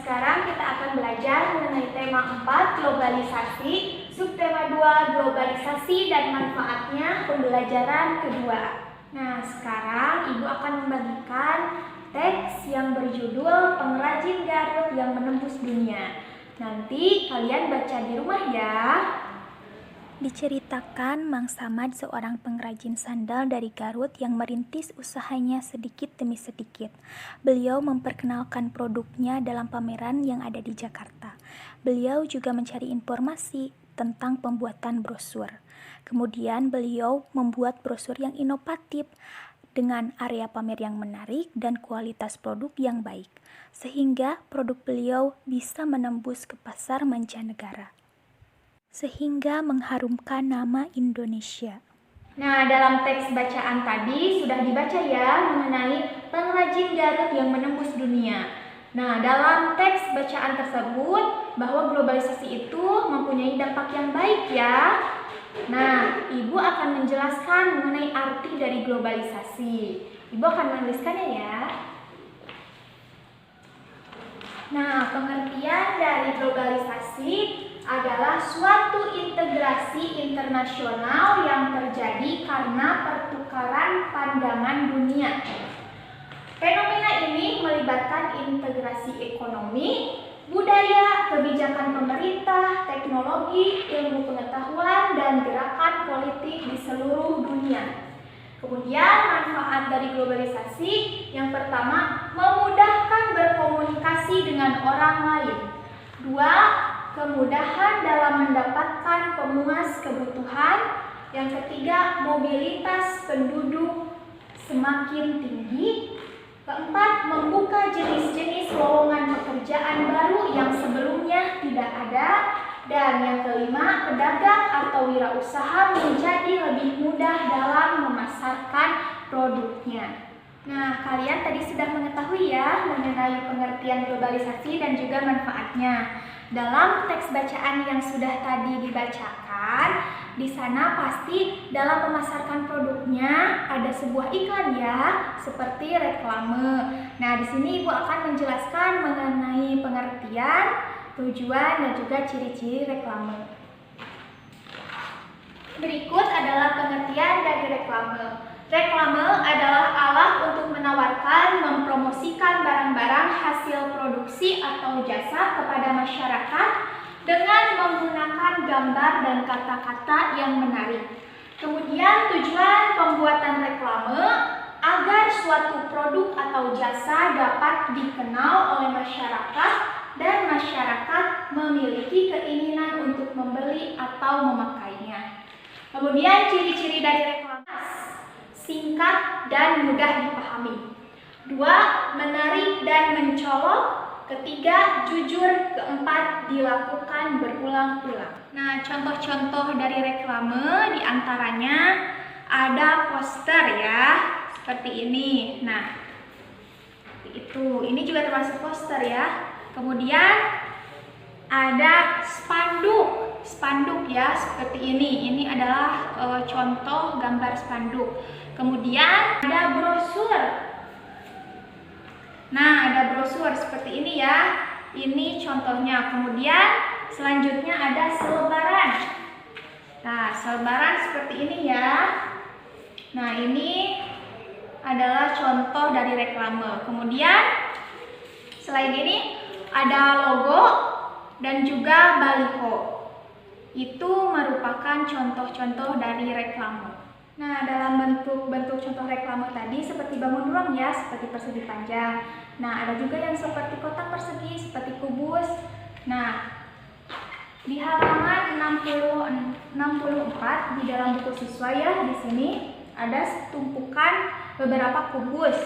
sekarang kita akan belajar mengenai tema 4, globalisasi, subtema 2, globalisasi dan manfaatnya pembelajaran kedua. Nah, sekarang Ibu akan membagikan teks yang berjudul Pengrajin Garut yang Menembus Dunia. Nanti kalian baca di rumah ya. Diceritakan Mang Samad seorang pengrajin sandal dari Garut yang merintis usahanya sedikit demi sedikit. Beliau memperkenalkan produknya dalam pameran yang ada di Jakarta. Beliau juga mencari informasi tentang pembuatan brosur. Kemudian beliau membuat brosur yang inovatif dengan area pamer yang menarik dan kualitas produk yang baik, sehingga produk beliau bisa menembus ke pasar mancanegara, sehingga mengharumkan nama Indonesia. Nah, dalam teks bacaan tadi sudah dibaca ya mengenai pengrajin Garut yang menembus dunia. Nah, dalam teks bacaan tersebut bahwa globalisasi itu mempunyai dampak yang baik ya. Nah, Ibu akan menjelaskan mengenai arti dari globalisasi. Ibu akan menuliskannya ya. Nah, pengertian dari globalisasi adalah suatu integrasi internasional yang terjadi karena pertukaran pandangan dunia. Fenomena ini melibatkan integrasi ekonomi, budaya, kebijakan pemerintah, teknologi, ilmu pengetahuan, dan gerakan politik di seluruh dunia. Kemudian manfaat dari globalisasi yang pertama, memudahkan berkomunikasi dengan orang lain. 2. Kemudahan dalam mendapatkan pemuas kebutuhan. Yang ketiga, mobilitas penduduk semakin tinggi. Keempat, membuka jenis-jenis lowongan pekerjaan baru yang sebelumnya tidak ada. Dan yang kelima, pedagang atau wirausaha menjadi lebih mudah dalam memasarkan produknya. Nah, kalian tadi sudah mengetahui ya mengenai pengertian globalisasi dan juga manfaatnya. Dalam teks bacaan yang sudah tadi dibacakan, di sana pasti dalam memasarkan produknya ada sebuah iklan ya, seperti reklame. Nah, di sini Ibu akan menjelaskan mengenai pengertian, tujuan, dan juga ciri-ciri reklame. Berikut adalah pengertian dari reklame. Reklame adalah alat untuk menawarkan, mempromosikan barang-barang hasil produksi atau jasa kepada masyarakat dengan menggunakan gambar dan kata-kata yang menarik. Kemudian tujuan pembuatan reklame agar suatu produk atau jasa dapat dikenal oleh masyarakat dan masyarakat memiliki keinginan untuk membeli atau memakainya. Kemudian ciri-ciri dari reklame: singkat dan mudah dipahami. 2. Menarik dan mencolok. Ketiga, jujur. Keempat, dilakukan berulang-ulang. Nah, contoh-contoh dari reklame diantaranya ada poster ya, seperti ini. Nah, ini juga termasuk poster ya. Kemudian ada spanduk ya, seperti ini. Ini adalah contoh gambar spanduk. Kemudian ada brosur. Nah, ada brosur seperti ini ya. Ini contohnya. Kemudian selanjutnya ada selebaran. Nah, selebaran seperti ini ya. Nah, ini adalah contoh dari reklame. Kemudian selain ini ada logo dan juga baliho. Itu merupakan contoh-contoh dari reklame. Nah, dalam bentuk contoh reklame tadi seperti bangun ruang ya, seperti persegi panjang. Nah, ada juga yang seperti kotak persegi, seperti kubus. Nah, di halaman 64 di dalam buku siswa ya, di sini ada tumpukan beberapa kubus.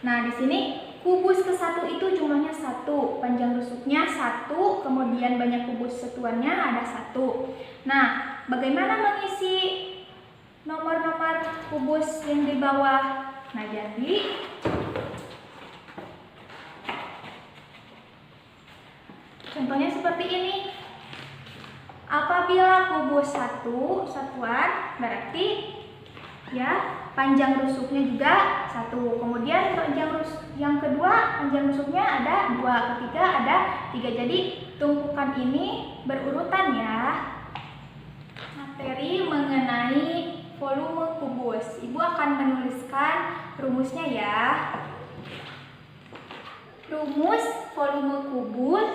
Nah, di sini kubus ke-1 itu jumlahnya 1, panjang rusuknya 1, kemudian banyak kubus satuannya ada 1. Nah, bagaimana mengisi nomor-nomor kubus yang di bawah? Nah, jadi contohnya seperti ini. Apabila kubus 1 satuan berarti ya panjang rusuknya juga 1. Kemudian yang kedua panjang rusuknya ada 2, ketiga ada 3. Jadi tumpukan ini berurutan ya. Materi mengenai volume kubus. Ibu akan menuliskan rumusnya ya. Rumus volume kubus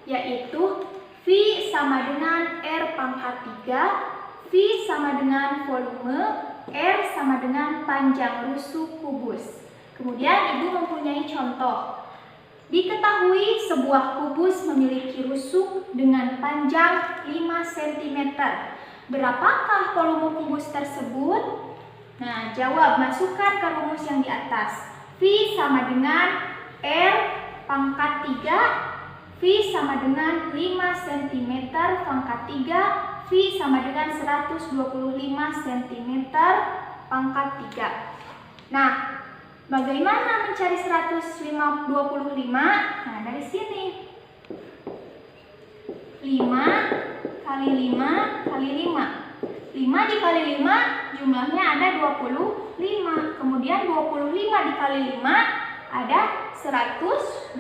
yaitu V sama dengan R pangkat 3, V sama dengan volume, R sama dengan panjang rusuk kubus. Kemudian ibu mempunyai contoh. Diketahui sebuah kubus memiliki rusuk dengan panjang 5 cm. Berapakah volume kubus tersebut? Nah, jawab, masukkan ke rumus yang di atas. V sama dengan R pangkat 3, V sama dengan 5 cm pangkat 3, V sama dengan 125 cm pangkat 3. Nah, bagaimana mencari 125? Nah, dari sini. 5 kali 5 kali 5. 5 dikali 5 jumlahnya ada 25. Kemudian 25 dikali 5 ada 125.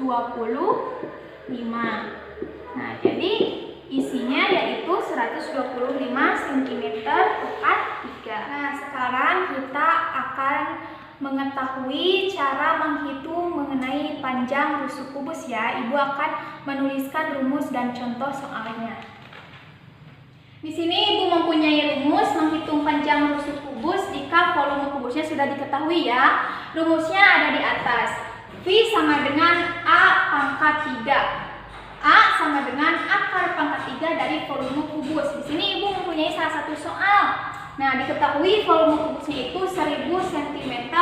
Nah, jadi isinya yaitu 125 cm pangkat 3. Nah, sekarang kita akan mengetahui cara menghitung mengenai panjang rusuk kubus ya. Ibu akan menuliskan rumus dan contoh soalnya. Di sini ibu mempunyai rumus menghitung panjang rusuk kubus jika volume kubusnya sudah diketahui ya. Rumusnya ada di atas. V sama dengan A pangkat 3. A sama dengan akar pangkat 3 dari volume kubus. Di sini ibu mempunyai salah satu soal. Nah, diketahui volume kubusnya itu 1000 cm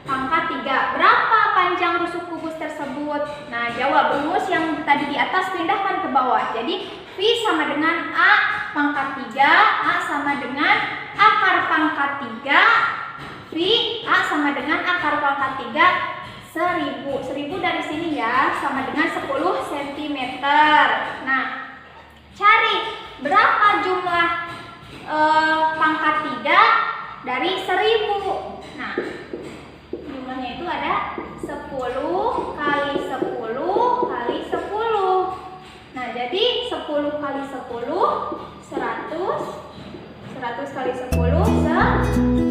pangkat 3. Berapa panjang rusuk kubus tersebut? Nah, jawab. Rumus yang tadi di atas pindahkan ke bawah. Jadi V sama dengan A pangkat 3, A sama dengan akar pangkat 3, V A sama dengan akar pangkat 3 1000. 1000 dari sini ya, sama dengan 10 cm. Nah, cari berapa jumlah pangkat 3 dari 1000. Nah, jumlahnya itu ada 10 kali 10 kali 10. Nah, jadi 10 kali 10 100. 100 kali 10